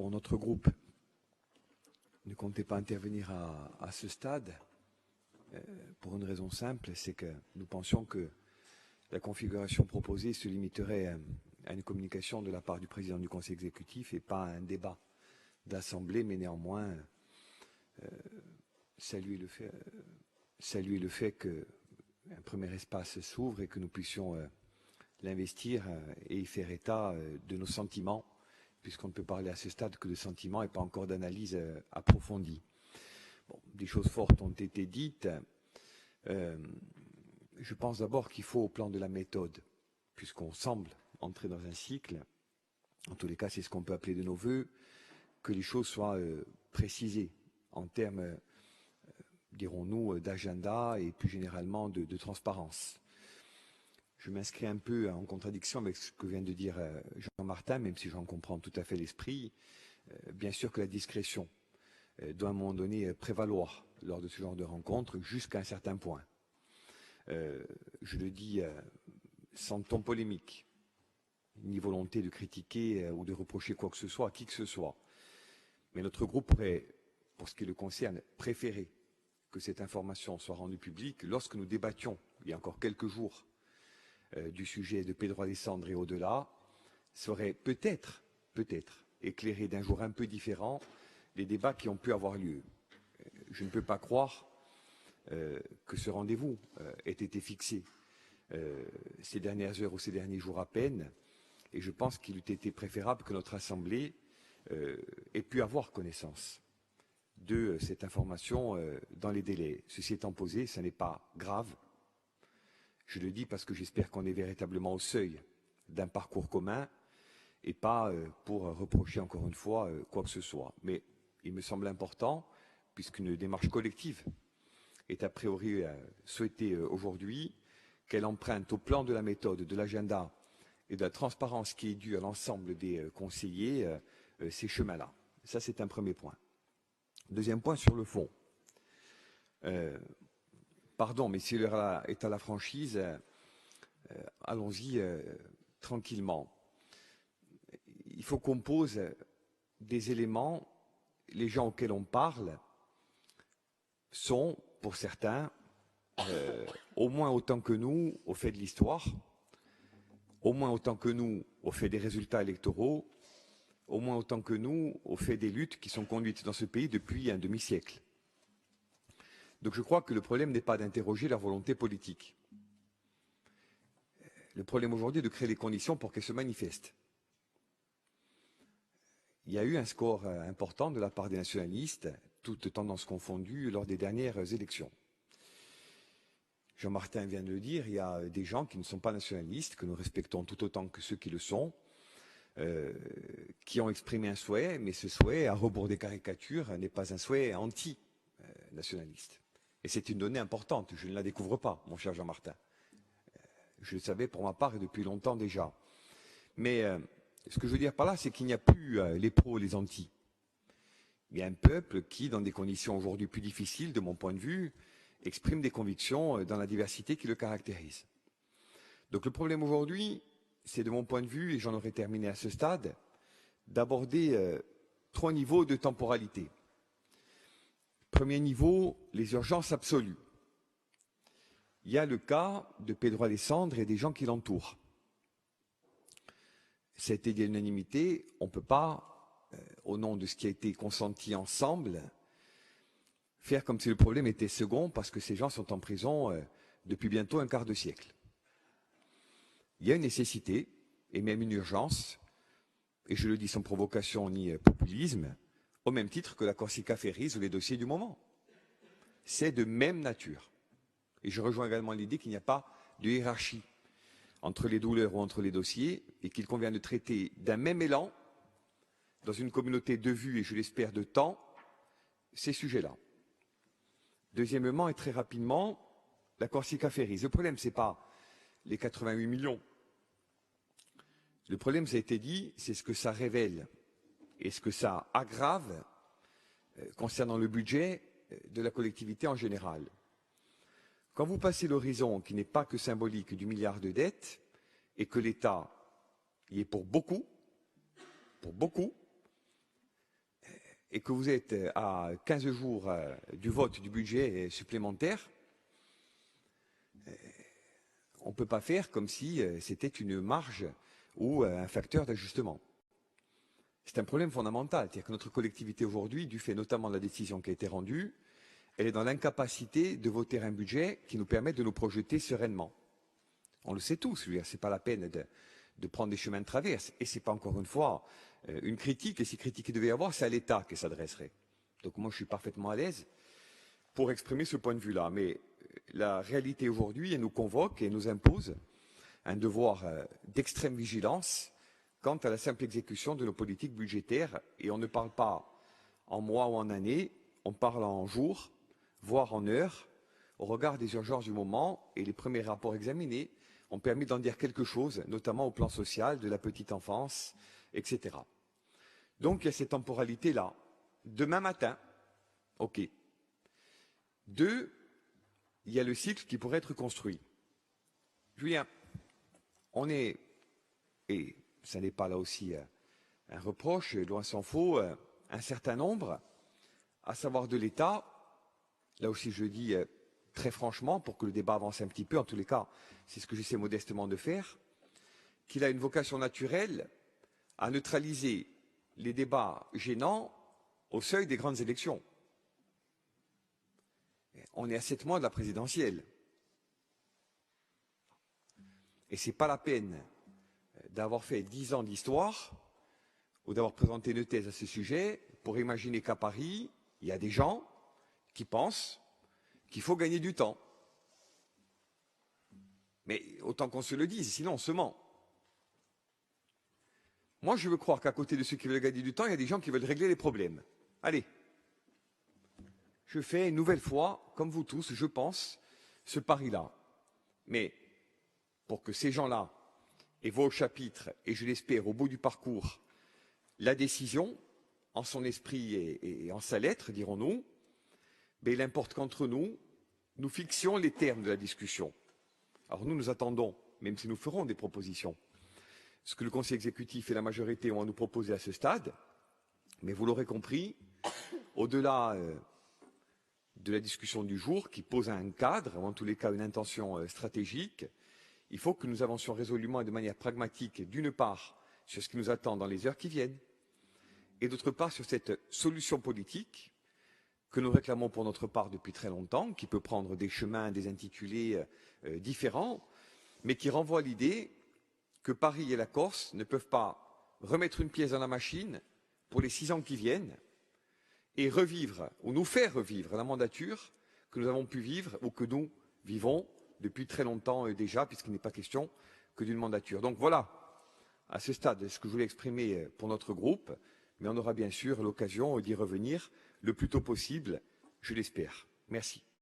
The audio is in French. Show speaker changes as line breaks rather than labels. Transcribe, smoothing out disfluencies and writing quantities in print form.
Bon, notre groupe ne comptait pas intervenir à ce stade pour une raison simple, c'est que nous pensions que la configuration proposée se limiterait à une communication de la part du président du Conseil exécutif et pas à un débat d'Assemblée, mais néanmoins saluer le fait qu'un premier espace s'ouvre et que nous puissions l'investir et y faire état de nos sentiments, puisqu'on ne peut parler à ce stade que de sentiments et pas encore d'analyse approfondie. Bon, des choses fortes ont été dites. Je pense d'abord qu'il faut, au plan de la méthode, puisqu'on semble entrer dans un cycle, en tous les cas c'est ce qu'on peut appeler de nos voeux, que les choses soient précisées en termes, dirons-nous, d'agenda et plus généralement de transparence. Je m'inscris un peu en contradiction avec ce que vient de dire Jean-Martin, même si j'en comprends tout à fait l'esprit. Bien sûr que la discrétion doit à un moment donné prévaloir lors de ce genre de rencontre jusqu'à un certain point. Je le dis sans ton polémique, ni volonté de critiquer ou de reprocher quoi que ce soit à qui que ce soit. Mais notre groupe pourrait, pour ce qui le concerne, préférer que cette information soit rendue publique lorsque nous débattions, il y a encore quelques jours, du sujet de Pedro Alessandre et au-delà, serait peut-être éclairé d'un jour un peu différent les débats qui ont pu avoir lieu. Je ne peux pas croire que ce rendez-vous ait été fixé ces dernières heures ou ces derniers jours à peine, et je pense qu'il eût été préférable que notre Assemblée ait pu avoir connaissance de cette information dans les délais. Ceci étant posé, ce n'est pas grave. Je le dis parce que j'espère qu'on est véritablement au seuil d'un parcours commun et pas pour reprocher encore une fois quoi que ce soit. Mais il me semble important, puisqu'une démarche collective est a priori souhaitée aujourd'hui, qu'elle emprunte au plan de la méthode, de l'agenda et de la transparence qui est due à l'ensemble des conseillers ces chemins-là. Ça, c'est un premier point. Deuxième point sur le fond. Pardon, mais si l'heure est à la franchise, allons-y tranquillement. Il faut qu'on pose des éléments. Les gens auxquels on parle sont, pour certains, au moins autant que nous au fait de l'histoire, au moins autant que nous au fait des résultats électoraux, au moins autant que nous au fait des luttes qui sont conduites dans ce pays depuis un demi-siècle. Donc je crois que le problème n'est pas d'interroger leur volonté politique. Le problème aujourd'hui est de créer les conditions pour qu'elles se manifestent. Il y a eu un score important de la part des nationalistes, toutes tendances confondues, lors des dernières élections. Jean-Martin vient de le dire, il y a des gens qui ne sont pas nationalistes, que nous respectons tout autant que ceux qui le sont, qui ont exprimé un souhait, mais ce souhait, à rebours des caricatures, n'est pas un souhait anti-nationaliste. Et c'est une donnée importante, je ne la découvre pas, mon cher Jean-Martin. Je le savais pour ma part et depuis longtemps déjà. Mais ce que je veux dire par là, c'est qu'il n'y a plus les pros et les antis. Il y a un peuple qui, dans des conditions aujourd'hui plus difficiles, de mon point de vue, exprime des convictions dans la diversité qui le caractérise. Donc le problème aujourd'hui, c'est de mon point de vue, et j'en aurais terminé à ce stade, d'aborder 3 niveaux de temporalité. Premier niveau, les urgences absolues. Il y a le cas de Pedro Alessandre et des gens qui l'entourent. Ça a été dit à l'unanimité, on ne peut pas, au nom de ce qui a été consenti ensemble, faire comme si le problème était second parce que ces gens sont en prison depuis bientôt un quart de siècle. Il y a une nécessité, et même une urgence, et je le dis sans provocation ni populisme, au même titre que la Corsica Ferries ou les dossiers du moment. C'est de même nature. Et je rejoins également l'idée qu'il n'y a pas de hiérarchie entre les douleurs ou entre les dossiers et qu'il convient de traiter d'un même élan, dans une communauté de vues et je l'espère de temps, ces sujets-là. Deuxièmement et très rapidement, la Corsica Ferries. Le problème, ce n'est pas les 88 millions. Le problème, ça a été dit, c'est ce que ça révèle et ce que ça aggrave concernant le budget de la collectivité en général. Quand vous passez l'horizon qui n'est pas que symbolique du milliard de dettes et que l'État y est pour beaucoup, et que vous êtes à 15 jours du vote du budget supplémentaire, on ne peut pas faire comme si c'était une marge ou un facteur d'ajustement. C'est un problème fondamental, c'est-à-dire que notre collectivité aujourd'hui, du fait notamment de la décision qui a été rendue, elle est dans l'incapacité de voter un budget qui nous permette de nous projeter sereinement. On le sait tous, ce n'est pas la peine de prendre des chemins de traverse. Et ce n'est pas encore une fois une critique, et si critique il devait y avoir, c'est à l'État qu'elle s'adresserait. Donc moi je suis parfaitement à l'aise pour exprimer ce point de vue-là. Mais la réalité aujourd'hui, elle nous convoque et nous impose un devoir d'extrême vigilance quant à la simple exécution de nos politiques budgétaires. Et on ne parle pas en mois ou en années, on parle en jours, voire en heures, au regard des urgences du moment, et les premiers rapports examinés ont permis d'en dire quelque chose, notamment au plan social, de la petite enfance, etc. Donc il y a cette temporalité-là. Demain matin, ok. 2, il y a le cycle qui pourrait être construit. Julien, on est, et ce n'est pas là aussi un reproche, loin s'en faut, un certain nombre, à savoir de l'État, là aussi je dis très franchement, pour que le débat avance un petit peu, en tous les cas, c'est ce que j'essaie modestement de faire, qu'il a une vocation naturelle à neutraliser les débats gênants au seuil des grandes élections. On est à 7 mois de la présidentielle. Et ce n'est pas la peine d'avoir fait 10 ans d'histoire ou d'avoir présenté une thèse à ce sujet pour imaginer qu'à Paris, il y a des gens qui pensent qu'il faut gagner du temps. Mais autant qu'on se le dise, sinon on se ment. Moi, je veux croire qu'à côté de ceux qui veulent gagner du temps, il y a des gens qui veulent régler les problèmes. Allez, je fais une nouvelle fois, comme vous tous, je pense, ce pari-là. Mais pour que ces gens-là aient voix au chapitre, et je l'espère, au bout du parcours, la décision, en son esprit et en sa lettre, dirons-nous, mais il importe qu'entre nous, nous fixions les termes de la discussion. Alors nous attendons, même si nous ferons des propositions, ce que le Conseil exécutif et la majorité ont à nous proposer à ce stade, mais vous l'aurez compris, au-delà de la discussion du jour, qui pose un cadre, ou en tous les cas une intention stratégique, il faut que nous avancions résolument et de manière pragmatique, d'une part, sur ce qui nous attend dans les heures qui viennent, et d'autre part, sur cette solution politique que nous réclamons pour notre part depuis très longtemps, qui peut prendre des chemins, des intitulés différents, mais qui renvoie à l'idée que Paris et la Corse ne peuvent pas remettre une pièce dans la machine pour les 6 ans qui viennent et revivre, ou nous faire revivre la mandature que nous avons pu vivre ou que nous vivons depuis très longtemps déjà, puisqu'il n'est pas question que d'une mandature. Donc voilà, à ce stade, ce que je voulais exprimer pour notre groupe, mais on aura bien sûr l'occasion d'y revenir le plus tôt possible, je l'espère. Merci.